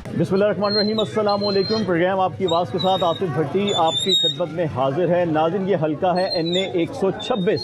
बिस्मिल्लाहिर्रहमानिर्रहीम, अस्सलाम वालेकुम। प्रोग्राम आपकी आवाज़ के साथ आसिफ भट्टी आपकी खिदमत में हाजिर है। नाज़रीन, ये हल्का है NA 126,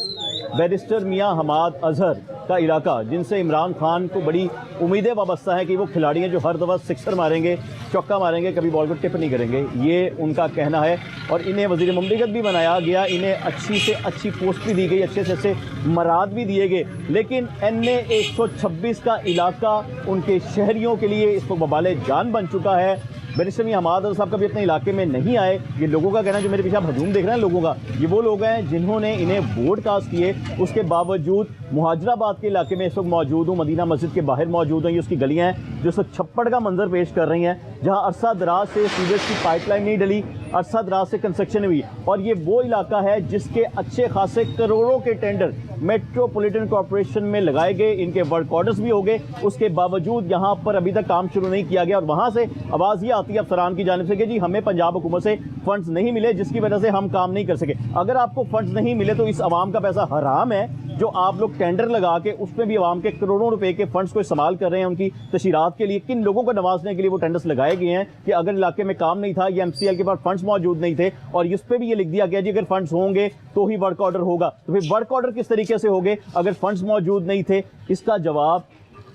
बैरिस्टर मियां हमाद अजहर का इलाका, जिनसे इमरान खान को बड़ी उम्मीदें वाबस्ता हैं कि वो खिलाड़ी हैं जो हर दफ़ा सिक्सर मारेंगे, चौका मारेंगे, कभी बॉल को टिप नहीं करेंगे। ये उनका कहना है और इन्हें वज़ीर मुमलिकत भी बनाया गया, इन्हें अच्छी से अच्छी पोस्ट भी दी गई, अच्छे से अच्छे मराद भी दिए गए। लेकिन NA 126 का इलाका उनके शहरियों के लिए इस वक्त बबाले जान बन चुका है। बैरिस्टर मियां हमाद अजहर साहब कभी अपने इलाके में नहीं आए। ये लोगों का कहना है, जो मेरे पीछे आप हजूम देख रहे हैं लोगों का, ये वो लोग हैं जिन्होंने इन्हें वोट कास्ट किए। उसके बावजूद मुहाजिराबाद के इलाके में इस वक्त मौजूद हूँ, मदीना मस्जिद के बाहर मौजूद हैं। ये उसकी गलियाँ हैं जो इस वक्त छप्पड़ का मंजर पेश कर रही हैं, जहाँ अरसा दराज से सीवेज की पाइपलाइन नहीं डली, अरसा दराज से कंस्ट्रक्शन हुई। और ये वो इलाका है जिसके अच्छे खासे करोड़ों के टेंडर मेट्रोपॉलिटन कॉरपोरेशन में लगाए गए, इनके वर्क ऑर्डर्स भी हो गए। उसके बावजूद यहाँ पर अभी तक काम शुरू नहीं किया गया और वहाँ से आवाज़ ये आती है अफसरान की जानिब से कि जी हमें पंजाब हुकूमत से फंड्स नहीं मिले, जिसकी वजह से हम काम नहीं कर सके। अगर आपको फंड्स नहीं मिले तो इस आवाम का पैसा हराम है जो आप लोग टेंडर लगा के उसमें भी आवाम के करोड़ों रुपए के फंड्स को इस्तेमाल कर रहे हैं उनकी तशहीरात के लिए। किन लोगों को नवाजने के लिए वो टेंडर्स लगाए गए हैं कि अगर इलाके में काम नहीं था या MCL के पास फंड्स मौजूद नहीं थे, और इस पर भी ये लिख दिया गया जी अगर फंड्स होंगे तो ही वर्क ऑर्डर होगा। तो फिर वर्क ऑर्डर किस तरीके से होंगे अगर फंड्स मौजूद नहीं थे? इसका जवाब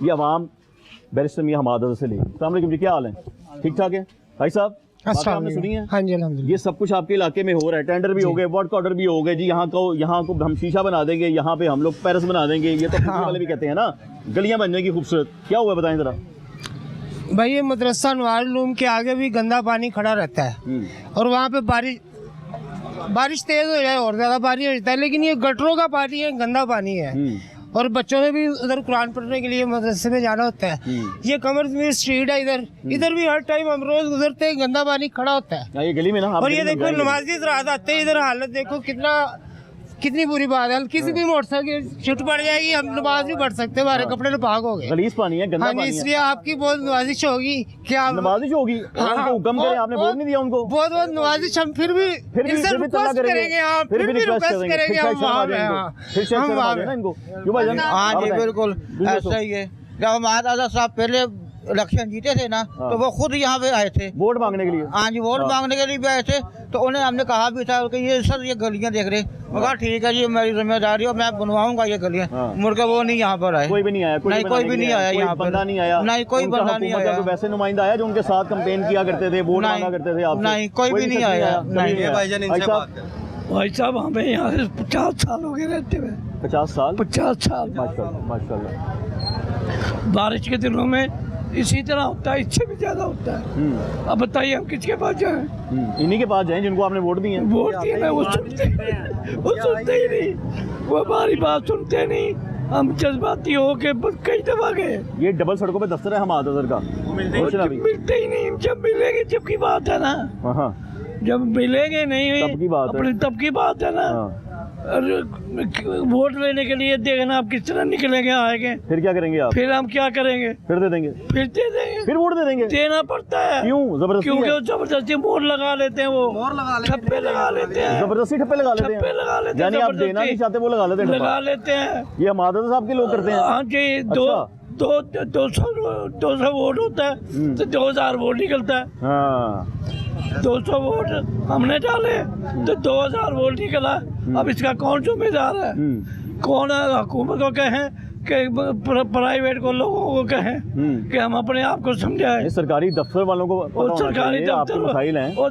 ये अवाम बैरिस्टर मियां हमाद अजहर से लेगी। अस्सलाम वालेकुम जी, क्या हाल है? ठीक ठाक है भाई साहब? आपने सुनी है? हाँ जी, अल्हम्दुलिल्लाह। ये सब कुछ आपके इलाके में हो रहा है, टेंडर भी हो गए, वर्क ऑर्डर भी हो गए जी। यहाँ को हम शीशा बना देंगे, यहाँ पे हम लोग पैरिस बना देंगे, ये तो वाले भी कहते हैं ना, गलियां बन जाएंगी खूबसूरत। क्या हुआ बताएं जरा। भाई ये मदरसा नवारुल के आगे भी गंदा पानी खड़ा रहता है और वहाँ पे बारिश तेज हो जाए और ज्यादा पानी हो जाता है, लेकिन ये गटरों का पानी है, गंदा पानी है। और बच्चों ने भी उधर कुरान पढ़ने के लिए मदरसे में जाना होता है। ये कमर में स्ट्रीट है, इधर भी हर टाइम हम रोज गुजरते हैं, गंदा पानी खड़ा होता है ये गली में ना। और ये देखो नमाजी रात आते हैं, इधर हालत देखो कितनी बुरी बात है। किसी भी मोटरसाइकिल छुट पड़ जाएगी, हम नमाज भी पढ़ सकते हैं, हमारे कपड़े नापाक हो गए, गलीज पानी है, गंदा पानी है। इसलिए आपकी बहुत नवाजिश होगी कि आप नवाजिश होगी, हुक्म करें, आपने वोट नहीं दिया उनको। बहुत नवाजिश, हम फिर भी रिक्वेस्ट करेंगे, फिर भी रिक्वेस्ट करेंगे हम वहाँ पे इनको। हाँ जी बिल्कुल ऐसा ही है। जब हमाद अजहर साहब पहले इलेक्शन जीते थे ना तो वो खुद यहाँ पे आए थे वोट मांगने के लिए। हाँ जी, वोट मांगने के लिए भी आए थे। तो उन्हें हमने कहा भी था कि ये सर ये गलियाँ देख रहे, मगर ठीक है जी मेरी जिम्मेदारी है, मैं बनवाऊंगा ये गलियाँ। मुड़के वो नहीं यहाँ पर आए, कोई भी नहीं आया, नहीं कोई भी नहीं आया, यहाँ पर नहीं आया, नहीं कोई बंदा नहीं आया। वैसे नुमाइंदा आया जो उनके साथ कैंपेन किया करते थे, वोट मांगा करते थे आपसे? नहीं कोई भी नहीं आया। भाई साहब हमें यहाँ से 50 साल हो गए रहते हुए। 50 साल? 50 साल। माशाल्लाह। बारिश के दिनों में इसी तरह होता है, इससे भी ज्यादा होता है। अब बताइए हम किसके पास जाएं? इन्हीं के पास जाएं जिनको आपने वोट दिए। वोट दिए ना, वो सुनते ही नहीं, वो हमारी बात सुनते नहीं। हम जज्बाती हो के कई दफा गए। ये डबल सड़कों पे दफ्तर है हमाद अजहर का, मिलते ही नहीं। जब मिलेंगे जब की बात है ना, जब मिलेंगे नहीं तब की बात है ना। वोट लेने के लिए देखना आप किस तरह निकलेंगे, आएंगे, फिर क्या करेंगे आप? फिर हम क्या करेंगे? फिर दे देंगे, फिर वोट दे देंगे। देना पड़ता है। क्यों? जबरदस्ती? क्योंकि जबरदस्ती मोहर लगा लेते हैं, वो ठप्पे लगा लेते हैं, जबरदस्ती ठप्पे लगा लेते हैं। यानी आप देना नहीं चाहते, वो लगा लेते हैं। ये हमाद अजहर साहब के लोग करते हैं। हाँ जी, 200 वोट होता है तो 2000 वोट निकलता है। 200 वोट हमने डाले तो 2000 वोट निकला। अब इसका कौन जिम्मेदार है? कौन हुकूमत को कहें कि प्राइवेट को, लोगों को कहें कि हम अपने आप को समझाएं? सरकारी दफ्तर वालों को, और सरकारी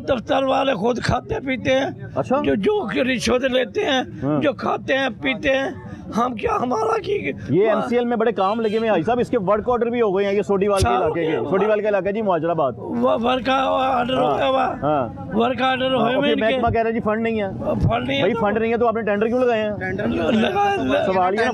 दफ्तर वाले खुद खाते पीते हैं। अच्छा? जो रिश्वत लेते हैं, जो खाते हैं पीते हैं, हम क्या हमारा की। ये MCL में बड़े काम लगे हुए भाई साहब, इसके वर्क ऑर्डर भी हो गए हैं। ये सोडीवाल के इलाके के, सोडीवाल का इलाका जी, मुआजराबाद। वर्क ऑर्डर वर्क ऑर्डर हुए, महकमा कह रहे जी फंड नहीं है। फंड नहीं है, फंड नहीं है तो आपने टेंडर क्यों लगाए हैं? सवाल ये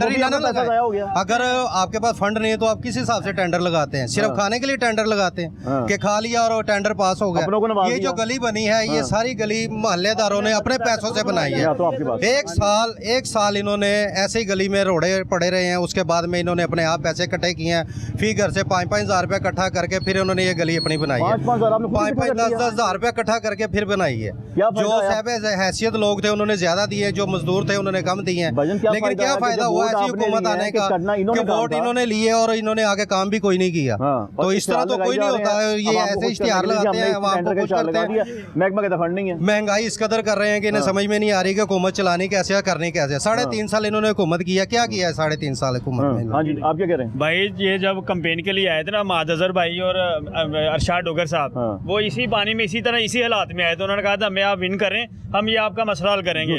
हो गया। अगर आपके पास फंड नहीं है तो आप किस हिसाब से टेंडर लगाते हैं? सिर्फ खाने के लिए टेंडर लगाते हैं कि खा लिया और टेंडर पास हो गया? ये जो गली बनी है, ये सारी गली मोहल्लेदारों ने अपने पैसों से बनाई है। एक साल इन्होंने ऐसे ही गली में रोड़े पड़े रहे हैं, उसके बाद में इन्होंने अपने आप पैसे इकट्ठे किए हैं, फी घर से 5-5 हज़ार रुपया इकट्ठा करके फिर उन्होंने ये गली अपनी बनाई है। 5-5-10-10 हज़ार रुपया इकट्ठा करके फिर बनाई है। जो साहब हैसियत लोग थे उन्होंने ज्यादा दिए, जो मजदूर थे उन्होंने कम दिए, लेकिन क्या फायदा हुआ ऐसी हुकूमत आने का कि वोट इन्होंने लिए और इन्होंने आगे काम भी कोई नहीं किया। तो इस तरह तो कोई नहीं होता है, ये ऐसे इश्तिहार लगाते हैं, आवाम को खुश करते हैं। महकमा कहता फंड नहीं है, महंगाई इस कदर कर रहे हैं कि इन्हें समझ में नहीं आ रही कि हुकूमत चलानी कैसे है, करनी कैसे है। 3.5 साल इन्होंने हुकूमत किया, क्या किया है 3.5 साल हुकूमत में? हाँ जी, आप क्या कह रहे हैं भाई? ये जब कैंपेन के लिए आए थे ना माद अजहर भाई और अरशाद डोगर साहब, वो इसी पानी में इसी तरह इसी हालात में आए थे। उन्होंने कहा था हमें आप विन करें, हम ये आपका मसला हल करेंगे।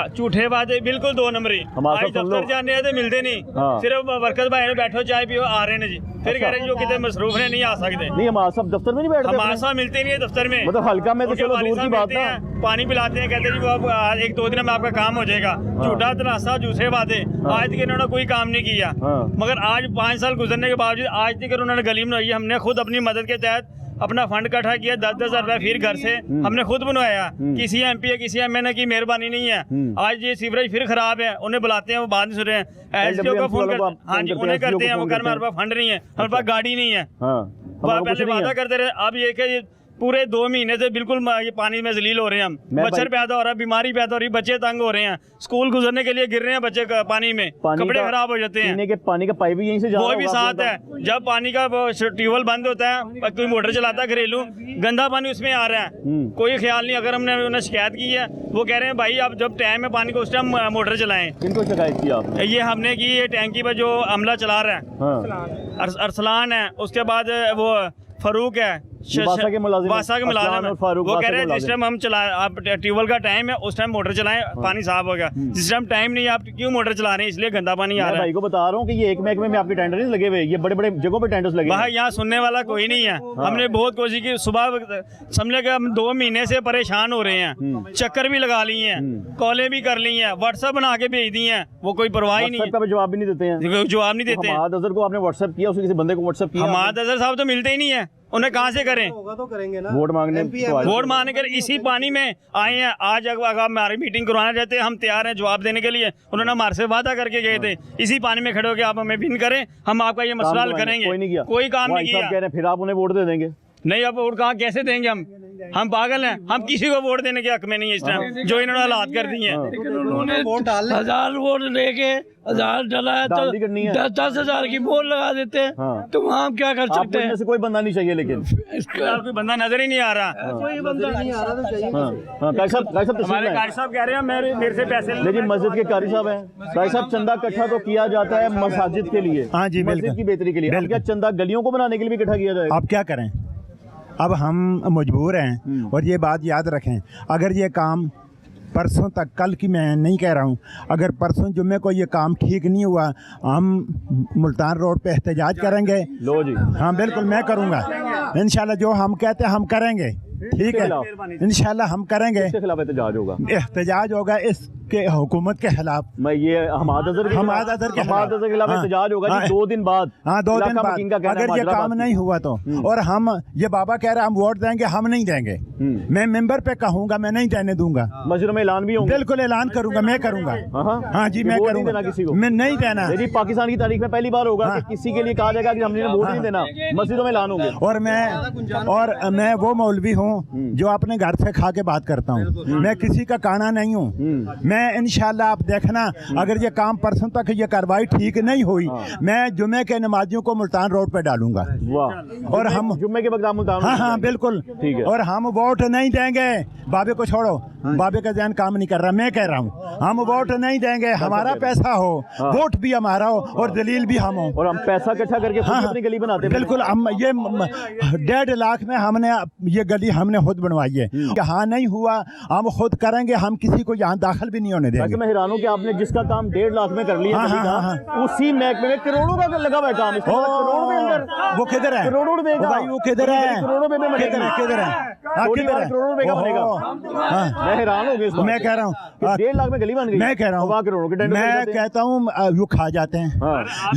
झूठे वादे बिल्कुल 2 नंबरी। आज दफ्तर जाने आए थे, मिलते नहीं, सिर्फ वर्कर्स भाई ने बैठो चाय पियो आ रहे हैं जी, फिर कह रहे जो कितने मसरूफ है नहीं आ सकते। नहीं, हमारे साहब दफ्तर में नहीं बैठते, हमारे साथ मिलते नहीं है दफ्तर में, मतलब हल्का में तो चलो दूर की बात है, पानी पिलाते हैं, कहते हैं जी वो आप 1-2 दिन में आपका काम हो जाएगा। झूठा तरासा, झूठे वादे, आज तक इन्होंने कोई काम नहीं किया। मगर आज 5 साल गुजरने के बावजूद आज तक उन्होंने गली बनाई। हमने खुद अपनी मदद के तहत अपना फंड इकट्ठा किया, 10-10 हज़ार रुपया फिर घर से हमने खुद बनवाया। किसी MP या किसी MNA की मेहरबानी नहीं है। आज ये सीवरेज फिर खराब है, उन्हें बुलाते हैं वो बात नहीं सुन रहे हैं। SDO को फोन करते हैं, हाँ जी उन्हें करते हैं, वो कर हमारे पास फंड नहीं है, हमारे पास गाड़ी नहीं है। पहले वादा करते रहे, अब ये कि पूरे 2 महीने से बिल्कुल ये पानी में जलील हो रहे हैं हम। मच्छर पैदा हो रहा है, बीमारी पैदा हो रही है, बच्चे तंग हो रहे हैं, स्कूल गुजरने के लिए गिर रहे हैं बच्चे पानी में, कपड़े खराब हो जाते हैं। पीने के पानी का पाइप भी यहीं से जा रहा है, वो भी साथ है। जब पानी का ट्यूबवेल बंद होता है, कोई मोटर चलाता है घरेलू, गंदा पानी उसमें आ रहा है, कोई ख्याल नहीं। अगर हमने उन्हें शिकायत की है, वो कह रहे हैं भाई आप जब टाइम है पानी को उस टाइम मोटर चलाएं। किनको शिकायत की आप? ये हमने की, ये टैंकी पर जो अमला चला रहा है अरसलान है, उसके बाद वो फारूक है, वासा के मुलाजिम है, वो कह रहे हैं जिस टाइम हम चलाए आप ट्यूबवेल का टाइम है उस टाइम मोटर चलाएं, पानी साफ होगा। जिस टाइम टाइम नहीं है आप क्यों मोटर चला रहे हैं? इसलिए गंदा पानी आ रहा है। भाई को बता रहा हूँ कि ये एक महकमे में आपके टेंडर नहीं लगे हुए, ये बड़े बड़े जगहों पे टेंडर्स लगे। वहाँ यहाँ सुनने वाला कोई नहीं है। हमने बहुत कोशिश की, सुबह समझे कि हम 2 महीने से परेशान हो रहे हैं, चक्कर भी लगा ली है, कॉलें भी कर ली है, व्हाट्सएप बना के भेज दी है, वो कोई परवाह ही नहीं है, जवाब भी नहीं देते हैं, जवाब नहीं देते। हमाद अजहर को आपने व्हाट्सएप किया, उसी किसी बंदे को व्हाट्सएप किया? हमाद अजहर साहब तो मिलते ही नहीं है, उन्हें कहाँ से करें? तो करेंगे ना, वोट मांगने वोट मांगने के इसी पानी में आए हैं। आज अगर हमारी मीटिंग करवाना चाहते हैं, हम तैयार हैं जवाब देने के लिए। उन्होंने हमारे से वादा करके गए थे इसी पानी में खड़े होकर आप हमें विन करें, हम आपका ये मसला हल करेंगे। कोई नहीं किया, कोई काम नहीं किया। कह रहे हैं फिर आप उन्हें वोट दे देंगे? नहीं, अब वोट कहाँ कैसे देंगे? हम पागल हैं, हम किसी को वोट देने के हक में नहीं है इस टाइम, जो इन्होंने हालात कर दी हैं। उन्होंने 1000 वोट लेके 1000 डला है तो 10-10 हज़ार की मोहर लगा देते हैं। तो वहाँ हम क्या कर सकते हैं? कोई बंदा नहीं चाहिए, लेकिन कोई बंदा नजर ही नहीं आ रहा। कोई बंदा नहीं आ रहा तो चाहिए। हमारे कारी साहब कह रहे हैं मेरे से पैसे, लेकिन मस्जिद के कारी साहब हैं, कारी साहब चंदा इकट्ठा तो किया जाता है मसाजिद के लिए, हाँ जी, मस्जिद की बेहतरी के लिए, अब क्या चंदा गलियों को बनाने के लिए भी इकट्ठा किया जाएगा? अब क्या करें? अब हम मजबूर हैं, और ये बात याद रखें, अगर ये काम परसों तक, कल की मैं नहीं कह रहा हूँ, अगर परसों जुम्मे को ये काम ठीक नहीं हुआ, हम मुल्तान रोड पे एहतजाज करेंगे। लो जी, हाँ बिल्कुल मैं करूँगा इंशाल्लाह, जो हम कहते हैं हम करेंगे, ठीक है इंशाल्लाह हम करेंगे। इसके खिलाफ एहतजाज होगा, एहतजाज होगा इसके हुकूमत के खिलाफ। मैं ये हमाद अजहर के खिलाफ एहतजाज होगा 2 दिन बाद। हाँ 2 दिन बाद अगर ये काम नहीं हुआ तो, और हम ये बाबा कह रहे हैं हम वोट देंगे, हम नहीं देंगे, मैं मेंबर पे कहूँगा, मैं नहीं देने दूंगा। मस्जिद में ऐलान भी होगा, बिल्कुल ऐलान करूंगा, मैं करूंगा। हाँ जी मैं करूंगा, किसी को मैं नहीं देना। यदि पाकिस्तान की तारीख में पहली बार होगा कि किसी के लिए कहा जाएगा कि हमने वोट नहीं देना, मस्जिदों में ऐलान होंगे। और मैं वो मौलवी हूँ जो अपने घर से खा के बात करता हूँ, मैं किसी का काना नहीं हूँ। मैं इंशाल्लाह आप देखना, अगर ये काम परसों तक ये कार्रवाई ठीक नहीं हुई, मैं जुम्मे के नमाजियों को मुल्तान रोड पे डालूंगा। और हम जुम्मे के वक्त मुल्तान, हाँ बिल्कुल, और हम वोट नहीं देंगे। बाबे को छोड़ो, बाबे का ज़हन काम नहीं कर रहा, मैं कह रहा हूँ हम वोट नहीं देंगे। हमारा पैसा हो, वोट भी हमारा हो, और दलील भी हम हो, और हम पैसा इकट्ठा करके अपनी गली बनाते हैं। बिल्कुल, हम ये 1.5 लाख में हमने ये गली हमने खुद बनवाई है। यहाँ नहीं हुआ हम खुद करेंगे, हम किसी को यहाँ दाखिल भी नहीं होने देंगे। मैं हैरान हूँ कि आपने जिसका काम 1.5 लाख में कर लिया, उसी महकमे में करोड़ों का लगा हुआ है काम। वो किधर है? करोड़ों रुपए का भाई, वो किधर है? करोड़ों रुपए में किधर है? करोड़ों रुपए का बनेगा। मैं हैरान हो गया, मैं कह रहा हूँ 1.5 लाख में गली बन गई। मैं कह रहा हूँ करोड़ों के, मैं कहता हूँ वो खा जाते हैं,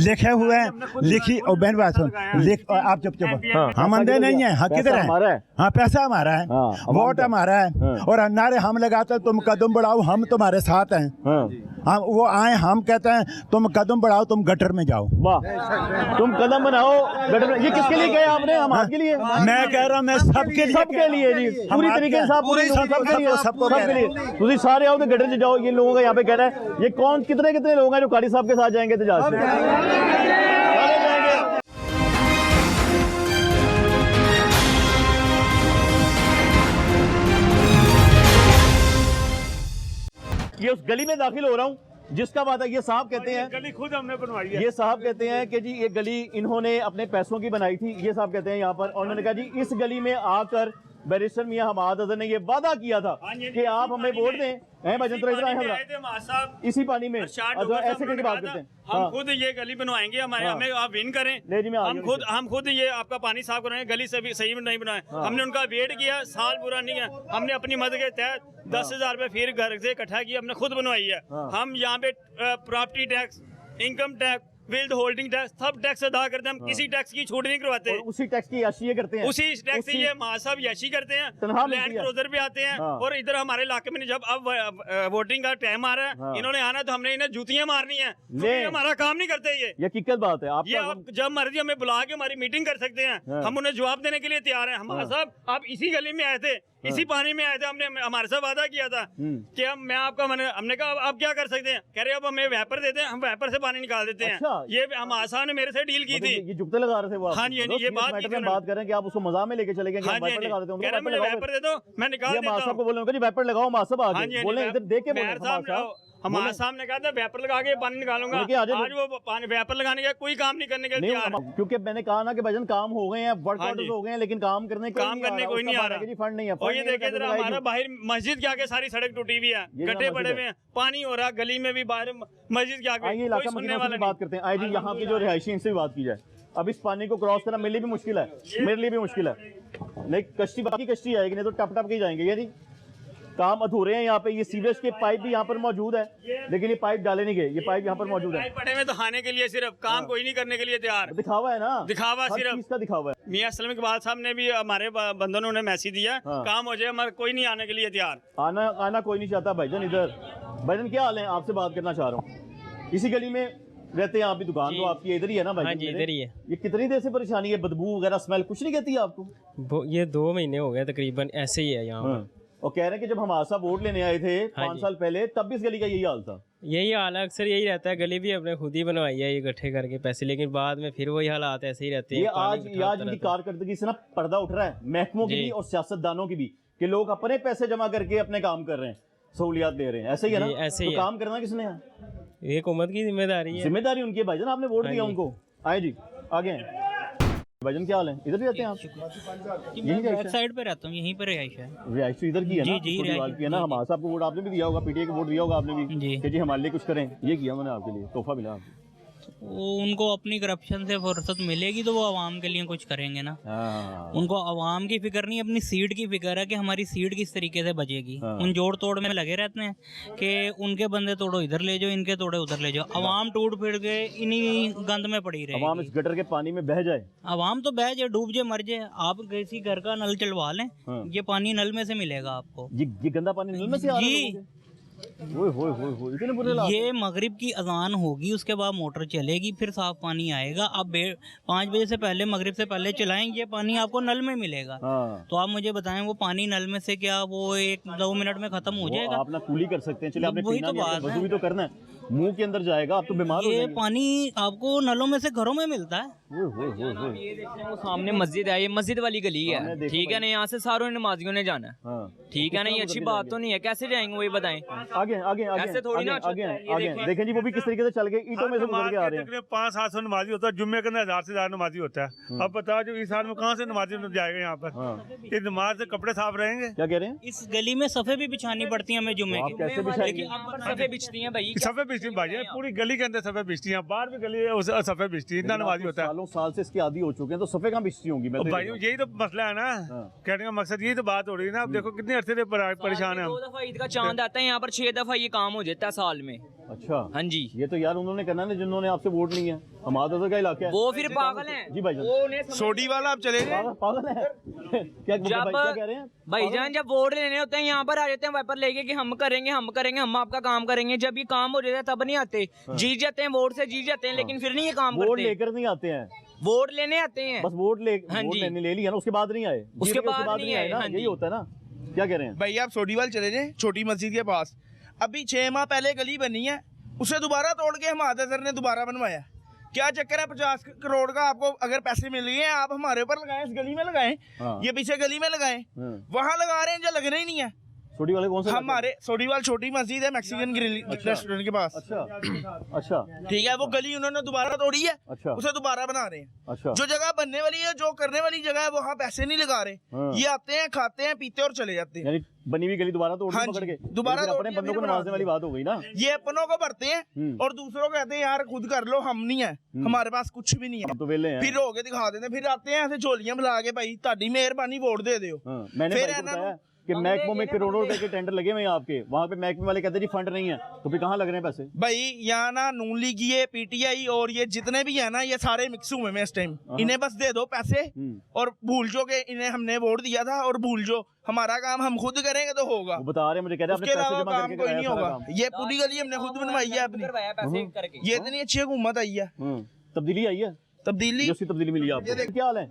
लिखे हुए लिखी। और बहन बात सुन, आप चुप हम अंधे नहीं है। हाँ किधर है? हाँ पैसा हमारा है, वोट हमारा है, और नारे हम लगाते तुम कदम बढ़ाओ, हम तुम्हारे साथ हैं। हम वो आए, हम कहते हैं तुम कदम बढ़ाओ, तुम गटर में जाओ। वाह, तुम कदम बनाओ गटर में। ये किसके लिए गए आपने? हम आपके लिए? मैं कह रहा हूँ मैं सबके लिए, सबके लिए जी, पूरी तरीके से पूरे सबके लिए, सबके लिए। तुझे सारे आओ तो गटर से जाओ। ये लोगों का यहाँ पे कहना है, ये कौन कितने कितने लोग हैं जो कारी साहब के साथ जाएंगे एहतजाज में? सारे जाएंगे। ये उस गली में दाखिल हो रहा हूँ जिसका बात है। ये साहब कहते हैं गली खुद हमने बनवाई है। ये साहब कहते हैं कि जी ये गली इन्होंने अपने पैसों की बनाई थी। ये साहब कहते हैं यहाँ पर, और उन्होंने कहा जी इस गली में आकर बैरिस्टर मियां हमाद अजहर ने ये वादा किया था कि आप हमें वोट दें। भाईजान इधर आए हमरा, इसी पानी में ऐसे करके बात करते हैं। हम खुद ये गली बनवाएंगे, हमारे हमें आप विन करें। हम खुद ये आपका पानी साफ कराएंगे। गली से भी सही में नहीं बनाए। हमने उनका वेट किया, साल पूरा नहीं है। हमने अपनी मदद के तहत 10,000 रुपए फिर घर से इकट्ठा किया, हमने खुद बनवाई है। हम यहाँ पे property tax, income tax, withholding tax, सब टैक्स अदा करते हैं। हम किसी टैक्स की छूट नहीं करवाते। उसी टैक्स की याशी ये करते हैं, उसी टैक्स से ये महासाब याशी करते हैं। लैंड क्रूजर भी आते हैं। और इधर हमारे इलाके में जब अब वोटिंग का टाइम आ रहा है, इन्होंने आना तो हमने इन्हें जूतियां मारनी है। हमारा काम नहीं करते ये हकीकत बात है। ये आप जब मर्जी हमें बुला के हमारी मीटिंग कर सकते हैं। हम उन्हें जवाब देने के लिए तैयार हैं। हमारा साहब आप इसी गली में आए थे, इसी पानी में आए थे। हमने हमारे साथ वादा किया था कि मैं आपका हमने कहा आप क्या कर सकते हैं? कह रहे अब हमें वैपर देते हैं, हम वैपर से पानी निकाल देते हैं। ये हमारे साहब ने मेरे से डील की थी। ये जुगते लगा रहे थे वो। हाँ जी, ये बात कर रहे हैं कि आप उसको मजाक में लेके चले गए। हाँ जी, कह रहे मुझे वैपर दे दो, मैं निकाल देता हूं। को बोले वैपर लगाओ, मासब आ गए। बोले इधर देख के हमारे सामने कहा था वैपर लगा के पानी निकालूंगा। आज वो पानी वैपर लगाने का कोई काम नहीं करने के लिए तैयार है। क्योंकि मैंने कहा ना कि भजन काम हो गए हैं, वर्क ऑर्डर्स हो गए हैं, लेकिन काम करने कोई नहीं आ रहा। फंड नहीं है। और ये देखिए जरा हमारा बाहर मस्जिद के आगे सारी सड़क टूटी हुई है, गड्ढे पड़े हुए हैं, पानी हो रहा है गली में भी, बाहर मस्जिद के आगे। आइए इलाका सुनने वाले बात करते हैं। आइए यहाँ की जो रिहायशी इनसे भी बात की जाए। अब इस पानी को क्रॉस करना मेरे लिए भी मुश्किल है, मेरे लिए भी मुश्किल है। लेकिन कश्ती, बाकी कश्ती आएगी, नहीं तो टप टप के जाएंगे। ये नहीं काम अधूरे हैं यहाँ पे। ये सीवेज के पाइप भी यहाँ पर मौजूद है, लेकिन ये पाइप डाले नहीं गए। ये पाइप यहाँ पर मौजूद है, पड़े में तो खाने के लिए, सिर्फ काम कोई नहीं करने के लिए तैयार। दिखावा है ना, दिखावा सिर्फ इसका दिखावा है। मियां सलीम इकबाल साहब ने भी हमारे बंदों ने उन्हें मैसेज दिया, काम हो जाए, हमारे कोई नहीं आने के लिए तैयार। आना कोई नहीं चाहता। भाईजान इधर, भाईजान क्या हाल है? आपसे बात करना चाह रहा हूँ। इसी गली में रहते हैं आप भी, दुकान तो आपकी इधर ही है ना भाई? हाँ जी, इधर ही है। ये कितनी देर से परेशानी है? बदबू वगैरह स्मेल कुछ नहीं कहती है आपको? ये 2 महीने हो गए तकरीबन, ऐसे ही है यहाँ पर। और कह रहे हैं कि जब हम आशा वोट लेने आए थे 5 साल पहले, तब भी इस गली का यही हाल था। यही हाल है, अक्सर यही रहता है। गली भी अपने खुद ही बनवाई है ये इकट्ठे करके पैसे, लेकिन बाद में फिर वही हालात ऐसे ही रहते हैं। ये आज इनकी कारकर्दगी से ना पर्दा उठ रहा है महकमों की भी और सियासतदानों की भी, कि लोग अपने पैसे जमा करके अपने काम कर रहे हैं, सहूलियात दे रहे हैं। ऐसे ही है ना? ऐसे ही तो काम करना किसने है? ये हुकूमत की जिम्मेदारी है। जिम्मेदारी उनकी है भाईजान, आपने वोट दिया उनको। आए जी आगे हैं। भाईजान क्या हाल है? इधर भी रहते हैं आप? यहीं बैक साइड पे रहता हूँ, यहीं पर रिहाइश है। रिहाइश तो इधर की है ना? जी, रिहाइश की है ना? हमारे साहब को वोट आपने भी दिया होगा, पीटीआई को वोट दिया होगा आपने भी कि जी हमारे लिए कुछ करें। ये किया मैंने आपके लिए, तोहफा मिला। वो उनको अपनी करप्शन से फुर्सत मिलेगी तो वो आवाम के लिए कुछ करेंगे ना। उनको आवाम की फिक्र नहीं, अपनी सीट की फिक्र है कि हमारी सीट किस तरीके से बचेगी। उन जोड़ तोड़ में लगे रहते हैं कि उनके बंदे तोड़ो इधर ले जाओ, इनके तोड़े उधर ले जाओ। आवाम टूट फिर के इन्हीं गंद में पड़ी रही। आवाम इस गटर के पानी में बह जाए, आवाम तो बह जाए, डूब जाए, मर जाए। आप किसी घर का नल चलवा लें, ये पानी नल में से मिलेगा आपको। ये गंदा पानी नल में से आ रहा है? इतने बुरे हालात। ये मगरिब की अजान होगी, उसके बाद मोटर चलेगी, फिर साफ पानी आएगा। आप 5 बजे से पहले, मगरिब से पहले चलाएं, ये पानी आपको नल में मिलेगा। तो आप मुझे बताएं वो पानी नल में से क्या वो 1-2 मिनट में खत्म हो जाएगा? आप ना कूली कर सकते हैं, चलिए आपने वही तो बात है, तो करना है, मुंह के अंदर जाएगा, आप तो बीमार हो जाएंगे। ये पानी आपको नलों में से घरों में मिलता है। ये देखते हैं वो सामने मस्जिद है, ये मस्जिद वाली गली है, ठीक है ना? यहाँ से सारों नमाजियों ने जाना है, ठीक है ना? ये अच्छी बात तो नहीं है, कैसे जाएंगे वही बताएं? आगे आगे आगे थोड़ी ना आगे देखें जी, वो भी किस तरीके से चल गए, ईंटों में से गुजर के आ रहे हैं। 500-700 नमाजी होता है, जुम्मे के अंदर 1000 से ज्यादा नमाजी होता है। अब बताओ जो इस साल में कहाँ से नमाजी जाएगा यहाँ पर? ये नमाज से कपड़े साफ रहेंगे? क्या कह रहे हैं? इस गली में सफे भी बिछानी पड़ती है हमें जुम्मे की। कैसे बिछाएंगे? सफे बिछती हैं भाई, सफे बिछती है भाई, पूरी गली के अंदर सफे बिछती है, बाहर भी गली है सफे बिछती है, इतना नमाजी होता है। सालों साल से इसके आदी हो चुके हैं, तो सफे कहाँ बिछती होंगी? भाई यही तो मसला है ना, कहने का मकसद यही तो बात हो रही है ना। अब देखो कितने अरसे से परेशान है। 2 दफा ईद का चांद आता है यहाँ पर, 6 दफा ये काम हो जाता है साल में। अच्छा, हाँ जी, ये तो यार उन्होंने करना ना जिन्होंने आपसे वोट नहीं है, हमाद अजहर का इलाका है। वो फिर पागल हैं। जी भाईजान, सोडी वाला आप चले गए, पागल है क्या कह रहे हैं भाईजान? जब वोट लेने होते हैं यहाँ पर आ जाते हैं वाइपर लेके कि हम करेंगे हम आपका काम करेंगे। जब ये काम हो जाता है तब नहीं आते, जीत जाते हैं वोट से, जीत जाते हैं, लेकिन फिर नहीं ये काम वोट करते। लेकर नहीं आते हैं, वोट लेने आते हैं, बस वोट लेने ले लिया ना, उसके बाद नहीं आए, उसके बाद नहीं आए ना, यही होता है ना। क्या कह रहे हैं भैया? आप सोडीवाल चले जाए, छोटी मस्जिद के पास अभी 6 माह पहले गली बनी है, उसे दोबारा तोड़ के हमाद अजहर ने दोबारा बनवाया। क्या चक्कर है? 50 करोड़ का आपको अगर पैसे मिल गए हैं, आप हमारे ऊपर लगाएं, इस गली में लगाएं, ये पीछे गली में लगाएं, वहां लगा रहे हैं जो लगना ही नहीं है। सोडी वाले कौन सा? हमारे सोडीवाल छोटी मस्जिद है, मैक्सिकन ग्रिल रेस्टोरेंट के पास। अच्छा, ठीक है, वो गली उन्होंने दोबारा तोड़ी है, उसे दोबारा बना रहे हैं। अच्छा, जो जगह बनने वाली है, जो करने वाली जगह है, वहाँ पैसे नहीं लगा रहे, ये आते हैं, खाते हैं, पीते और चले जाते हैं। यानी बनी हुई गली दोबारा तोड़ पकड़ के दोबारा अपने बंदों को नवाजने वाली बात हो गई ना। ये अपनों को भरते हैं और दूसरों को कहते हैं यार खुद कर लो, हम नहीं है, हमारे पास कुछ भी नहीं है, तो वेले हैं। फिर होके दिखा देते हैं, फिर आते हैं ऐसे झोलियां बुला के, भाई ताड़ी मेहरबानी वोट दे दो। मैंने बताया कि महकमों में करोड़ों रुपए के टेंडर लगे हुए हैं आपके, वहाँ पे महकमे वाले कहते हैं जी फंड नहीं है, तो फिर कहाँ लग रहे हैं पैसे? भाई यहाँ ना नून लीग, ये पीटीआई और ये जितने भी है ना, ये सारे मिक्स हुए हैं इस टाइम। इन्हें बस दे दो पैसे और भूल जो के इन्हें हमने वोट दिया था, और भूल जो हमारा काम हम खुद करेंगे तो होगा। वो बता रहे हैं मुझे, कह रहे हैं उसके अलावा काम कोई नहीं होगा। ये पूरी गली हमने खुद बनवाई है अपनी, ये इतनी अच्छी हुकूमत आई है, तबदीली आई है, तब्दीली मिली आपको। क्या हाल है?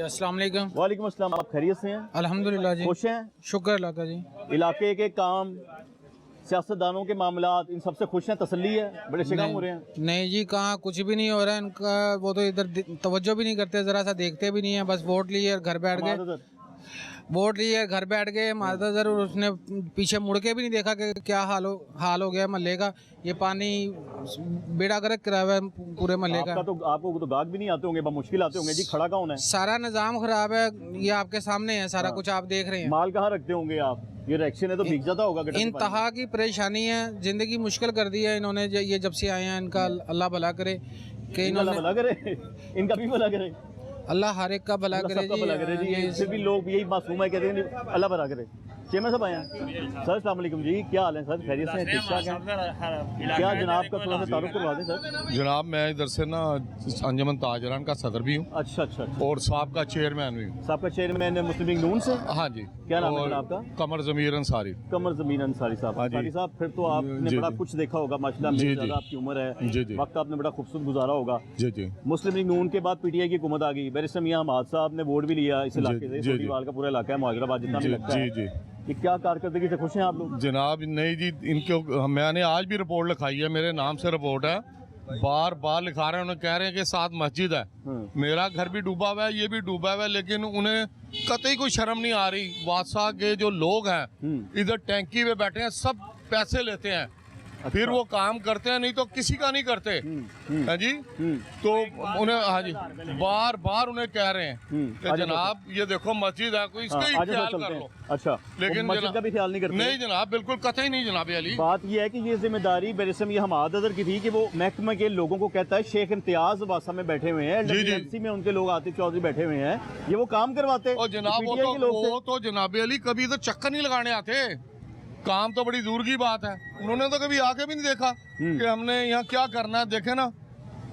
अस्सलाम वालेकुम। वालेकुम अस्सलाम। आप खैरियत से हैं? अल्हम्दुलिल्लाह जी, खुश हैं? शुक्र अल्लाह का जी। इलाके के काम, सियासतदानों के मामलात, इन सबसे खुश हैं, तसल्ली है? बड़े अच्छे काम हो रहे हैं? नहीं जी, कहाँ कुछ भी नहीं हो रहा है इनका, वो तो इधर तवज्जो भी नहीं करते, जरा सा देखते भी नहीं है, बस वोट लिए घर बैठ गए, वोट लिए घर बैठ गए। मादा जरूर उसने पीछे मुड़ के भी नहीं देखा कि क्या हाल हो गया महल्ले का। ये पानी बेड़ा गर्क करा हुआ है पूरे महल्ले का। आपको तो गाहक भी नहीं आते होंगे, मुश्किल आते होंगे जी, खड़ा कौन है? सारा निजाम खराब है, ये आपके सामने है सारा कुछ, आप देख रहे हैं। माल कहाँ रखते होंगे आप? ये रिएक्शन है तो भीग जाता होगा। इंतहा की परेशानी है, जिंदगी मुश्किल कर दी है इन्होंने, ये जब से आए हैं। इनका अल्लाह भला करे कि इन्होंने भला करे, इनका भी भला करे, अल्लाह हर एक का भला करे जी। फिर भी लोग यही मासूम है, कहते हैं अल्लाह भला करे। चेयरमैन साहब आए हैं सर, अस्सलाम वालेकुम जी, क्या हाल है सर? खैरियत से? ठीक ठाक है? क्या जनाब का थोड़ा सा तारुफ करवा दें सर। जनाब मैं इधर से ना अंजुमन ताजरान का सदर भी हूँ। अच्छा, और साहब का चेयरमैन भी हूँ। साहब का चेयरमैन मुस्लिम लीग नून से? हाँ जी। क्या नाम है जनाब का? कमर ज़मीर अंसारी। कमर ज़मीर अंसारी साहब। अंसारी साहब, फिर तो आपने बड़ा कुछ देखा होगा माशाल्लाह, मेरे ज़्यादा आपकी उम्र है, वक्त आपने बड़ा खूबसूरत गुजारा होगा। जी जी। मुस्लिम लीग नून के बाद पीटीआई की हुकूमत आ गई, बैरिस्टर मियां हमाद साहब ने वोट भी लिया इस इलाके से, सोडीवाल का पूरा इलाका है, मुहाजिराबाद जितना भी लगता है। जी जी। ये क्या कारकर्दगी से खुश हैं आप लोग? जनाब नहीं जी, इनके मैंने आज भी रिपोर्ट लिखाई है, मेरे नाम से रिपोर्ट है, बार बार लिखा रहे हैं, उन्हें कह रहे हैं कि 7 मस्जिद है, मेरा घर भी डूबा हुआ है, ये भी डूबा हुआ है, लेकिन उन्हें कतई कोई शर्म नहीं आ रही। वासा के जो लोग हैं इधर टैंकी में बैठे हैं, सब पैसे लेते हैं, फिर वो काम करते हैं, नहीं तो किसी का नहीं करते है जी। तो उन्हें हाँ जी बार बार उन्हें कह रहे हैं कि जनाब ये देखो मस्जिद है, कोई इसका ही ख्याल कर लो। अच्छा, लेकिन मस्जिद का भी ख्याल नहीं करते? नहीं जनाब, बिल्कुल कतई नहीं जनाब अली। बात यह है कि ये जिम्मेदारी बैरिस्टर मियां हमाद अजहर की थी कि वो महकमे के लोगों को कहता है, शेख इम्तियाज वासा में बैठे हुए हैं, एमसी में उनके लोग आतिफ चौधरी बैठे हुए हैं, ये वो काम करवाते। और जनाब वो तो जनाब अली कभी तो चक्कर नहीं लगाने आते, काम तो बड़ी दूर की बात है, उन्होंने तो कभी आके भी नहीं देखा कि हमने यहाँ क्या करना है। देखे ना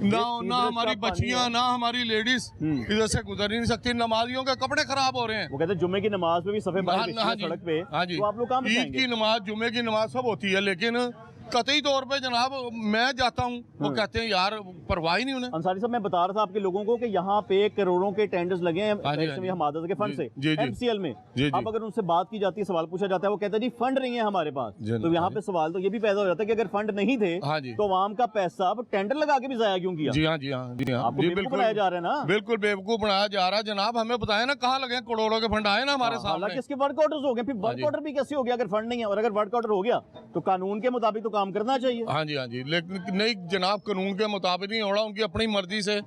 हमारी बच्चियां, ना हमारी लेडीज इधर से गुजर ही नहीं सकती, नमाजियों के कपड़े खराब हो रहे हैं। वो कहते हैं जुम्मे की नमाज पे भी सफेद सड़क पे, हाँ जी, तो आप लोग काम ईद की नमाज, जुम्मे की नमाज सब होती है, लेकिन कतई तौर पे जनाब मैं जाता हूँ, वो कहते हैं यार परवाह ही नहीं उन्हें। अंसारी साहब, मैं बता रहा था आपके लोगों को कि यहाँ पे करोड़ों के टेंडर्स लगे हैं हमाद अजहर के फंड से, एमसीएल में। अब अगर उनसे बात की जाती है, सवाल पूछा जाता है, वो कहते हैं जी फंड नहीं है हमारे पास, तो यहाँ पे सवाल तो ये भी पैदा हो जाता है कि अगर फंड नहीं थे तो आवाम का पैसा टेंडर लगा के भी जाया क्यों किया? जी हाँ, जी हाँ, जी हाँ, आपको बेवकूफ बनाया जा रहा है ना? बिल्कुल बेवकूफ बनाया जा रहा है जनाब, हमें बताया ना कहाँ लगे करोड़ों के फंड आए ना हमारे सामने। किसके वर्क ऑर्डर हो गए, फिर वर्क ऑर्डर भी कैसे हो गया अगर फंड नहीं है? और अगर वर्क ऑर्डर हो गया तो कानून के मुताबिक तो काम करना चाहिए। हाँ जी, हाँ जी, लेकिन नहीं जनाब, कानून के मुताबिक नहीं हो रहा, उनकी अपनी मर्जी से।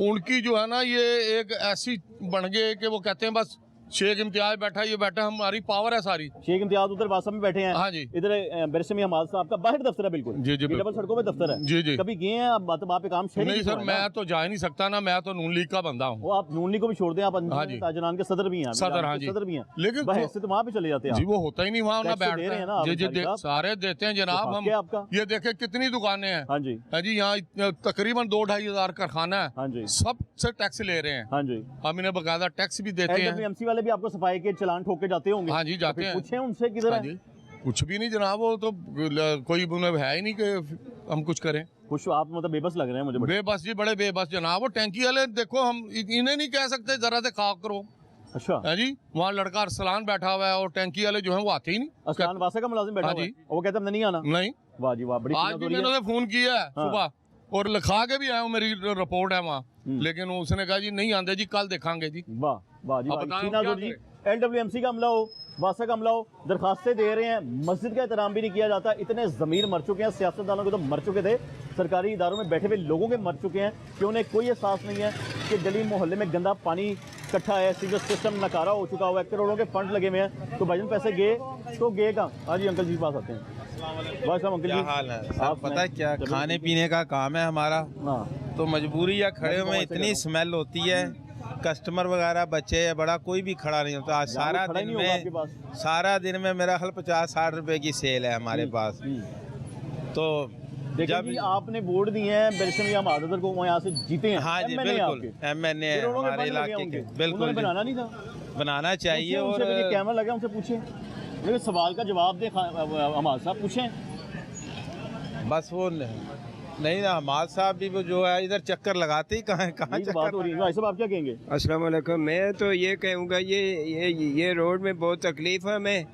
उनकी जो है ना ये एक ऐसी बन गए कि वो कहते हैं बस शेख इम्तियाज बैठा, ये बैठा, हमारी पावर है सारी। शेख इम्तियाज उधर वासा में बैठे हैं। हाँ जी। इधर बैरिस्टर मियां हमाद साहब का बाहर दफ्तर है बिल्कुल। जी जी डबल सड़कों में दफ्तर है। जी जी। कभी गए हैं आप वहाँ पे काम? नहीं सर, मैं तो जा ही नहीं सकता ना, मैं तो नून लीग का बंदा हूँ। वो आप नून लीग को भी छोड़ दें, आप ताजनान के सदर भी हैं। सदर, हाँ जी, सदर भी हैं, लेकिन तो वहाँ पे चले जाते हैं जी। वो होता ही नहीं वहाँ ना बैठते हैं। जी जी, सारे देते हैं जनाब। हम आपका ये देखे कितनी दुकानें हैं। हाँ जी, हाँ जी, यहाँ तकरीबन 2-2.5 हज़ार कारखाना है। हाँ जी, सबसे टैक्स ले रहे हैं। हाँ जी, हम इन्हें बकायदा टैक्स भी देते हैं। LWMC वाले भी आपको सफाई के चलान ठोक के जाते होंगे। हाँ जी, जाते हैं। पूछे उनसे किधर है? कुछ भी नहीं जनाब, वो तो कोई है ही नहीं कि हम कुछ करें। कुछ आप मतलब बेबस लग रहे हैं मुझे। बेबस जी, बड़े बेबस जनाब। वो टैंकी वाले देखो, हम इन्हें नहीं कह सकते जरा से खाक करो। अच्छा है जी, वहाँ लड़का अरसलान बैठा हुआ है और टैंकी वाले जो है वो आते ही नहीं। अरसलान वासा का मुलाजिम बैठा हुआ है, वो कहते हैं नहीं आना। नहीं, वाह जी वाह, बड़ी आज भी मैंने फोन किया है सुबह और लिखा के भी आया हूँ, मेरी रिपोर्ट है वहाँ, लेकिन उसने कहा जी नहीं आते जी, कल देखेंगे जी। वाह वाह जी। LWMC का हमला हो, वासा का हमला हो, दरखास्तें दे रहे हैं, मस्जिद का एहतराम भी नहीं किया जाता। इतने ज़मीर मर चुके हैं, सियासतदानों के तो मर चुके थे, सरकारी इदारों में बैठे हुए लोगों के मर चुके हैं कि उन्हें कोई एहसास नहीं है कि गली मोहल्ले में गंदा पानी इकट्ठा है, सीवेज सिस्टम नकारा हो चुका हुआ है, करोड़ों के फंड लगे हुए हैं। तो भाईजान पैसे गए तो गए कहाँ? हाँ जी, अंकल जी पास आते हैं। अंकल क्या हाल है? आप पता है क्या, खाने पीने का काम है हमारा, तो मजबूरी या खड़े हुए इतनी स्मेल होती है, कस्टमर वगैरह बच्चे या बड़ा कोई भी खड़ा नहीं होता। आज सारा दिन में मेरा ख्याल 50-60 रुपए की सेल है हमारे पास। तो जब आपने वोट दिए हैं बैरिस्टर मियां हमाद अज़हर को, वो यहाँ से जीते हैं। हाँ जी बिल्कुल, MNA हमारे इलाके के। बिल्कुल बनाना नहीं था, बनाना चाहिए। और कैमरा लगा, उनसे पूछे, सवाल का जवाब दे हमाद साहब, पूछें। बस वो नहीं ना, हमाद साहब भी वो जो है इधर चक्कर लगाते ही कहाँ बात हो रही है। भाई साहब आप क्या कहेंगे? अस्सलाम वालेकुम। मैं तो ये कहूँगा, ये रोड में बहुत तकलीफ है हमें।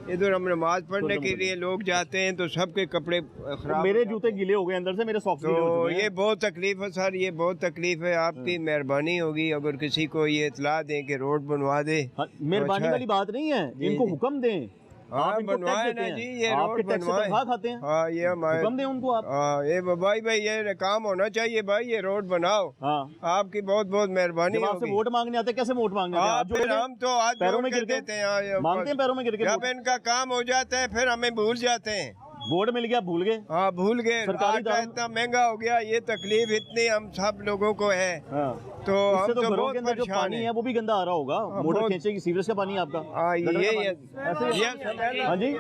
इधर हम नमाज पढ़ने के लिए लोग जाते हैं तो सबके कपड़े खराब, मेरे जूते गीले हो गए अंदर से, मेरे सॉक्स गीले हो चुके हैं। ये बहुत तकलीफ है सर, ये बहुत तकलीफ है। आपकी मेहरबानी होगी अगर किसी को ये इतला दें कि रोड बनवा दे। मेहरबानी वाली बात नहीं है, इनको हुक्म दें। हाँ बनवाए ना जी, ये रोड बनवाए। खाते हैं। हाँ ये हमारे हुक्म दें उनको आप। हाँ ये भाई ये काम होना चाहिए भाई, ये रोड बनाओ। हाँ आपकी बहुत बहुत मेहरबानी। जब आपसे वोट मांगने आते कैसे वोट मांगने आते हैं? हम तो आज पैरों में गिर देते हैं, मांगते हैं पैरों में गिर के। जब इनका काम हो जाता है फिर हमें भूल जाते हैं। वोट मिल गया भूल गए। हाँ भूल गए। आटा इतना महंगा हो गया, ये तकलीफ इतनी हम सब लोगों को है। तो हम तो बहुत जो पानी है वो भी गंदा आ रहा होगा, मोटर खींचेगी, सीवरेज का पानी आपका। हाँ जी,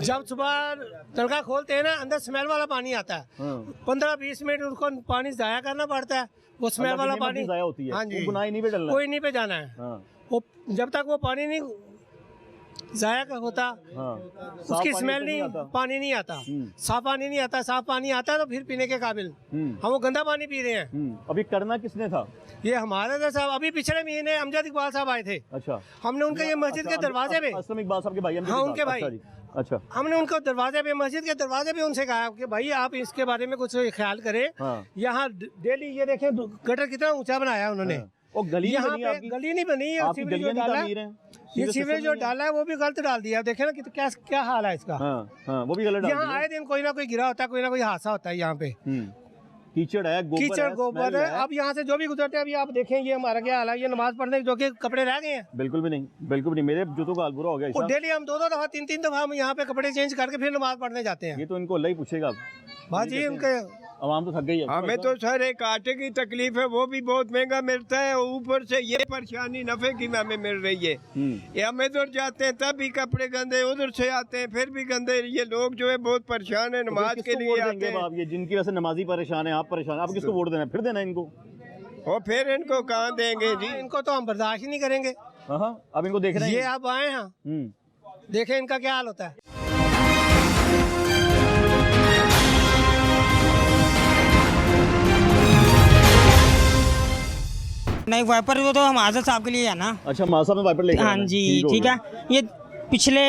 जब सुबह तड़का खोलते हैं ना, अंदर स्मेल वाला पानी आता है। 15-20 मिनट उसको पानी जाया करना पड़ता है, वो स्मेल वाला पानी जाया होती है। हाँ जी, गुनाह नहीं पे डलना, कोई नहीं पे जाना है। वो जब तक वो पानी नहीं जाया का होता, उसकी स्मेल नहीं, पानी नहीं आता, साफ पानी नहीं आता। साफ पानी आता तो फिर पीने के काबिल। हम वो गंदा पानी पी रहे हैं। अभी करना किसने था? ये हमारे साहब अभी पिछले महीने अमजद इकबाल साहब आए थे। अच्छा, हमने उनके ये मस्जिद के दरवाजे पे, इकबाल साहब के भाई, हाँ उनके भाई, अच्छा, हमने उनको दरवाजे पे, मस्जिद के दरवाजे पे उनसे कहा कि भाई आप इसके बारे में कुछ ख्याल करें। यहाँ डेली ये देखें गटर कितना ऊंचा बनाया उन्होंने, गली नहीं बनी है। ये सीवरेज जो डाला है वो भी गलत डाल दिया। देखे ना क्या हाल है इसका। वो भी गलत। यहाँ आए दिन कोई ना कोई गिरा होता है, कोई ना कोई हादसा होता है यहाँ पे। कीचड़ है, गोबर है। अब यहाँ से जो भी गुजरते हैं, अभी आप देखें ये हमारा क्या हाल है। ये नमाज पढ़ने जो के कपड़े रह गए हैं। बिल्कुल भी नहीं, मेरे जूतों का हाल बुरा हो गया। डेली हम 2-2 दफा 3-3 दफा हम यहाँ पे कपड़े चेंज करके फिर नमाज पढ़ने जाते हैं। ये तो इनको अल्लाह ही पूछेगा बात जी, उनके आवाम तो थक गई है। हमें तो सर एक आटे की तकलीफ है, वो भी बहुत महंगा मिलता है। ऊपर से ये परेशानी नफे की हमें मिल रही है। ये हम इधर जाते हैं तब भी कपड़े गंदे, उधर से आते हैं फिर भी गंदे। ये लोग जो है बहुत परेशान है, नमाज के लिए आते हैं। ये जिनकी वजह से नमाजी परेशान है, आप परेशान, आप किसको वोट देना है? फिर देना इनको, और फिर इनको कहाँ देंगे जी? इनको तो हम बर्दाश्त ही नहीं करेंगे। अब इनको देख रहे हैं, ये आप आए हैं, देखें इनका क्या हाल होता है। नहीं, वाइपर वो तो हम आज़ाद साहब के लिए है ना। अच्छा, माँ साहब ने वाइपर लेके हाँ जी, ठीक है। ये पिछले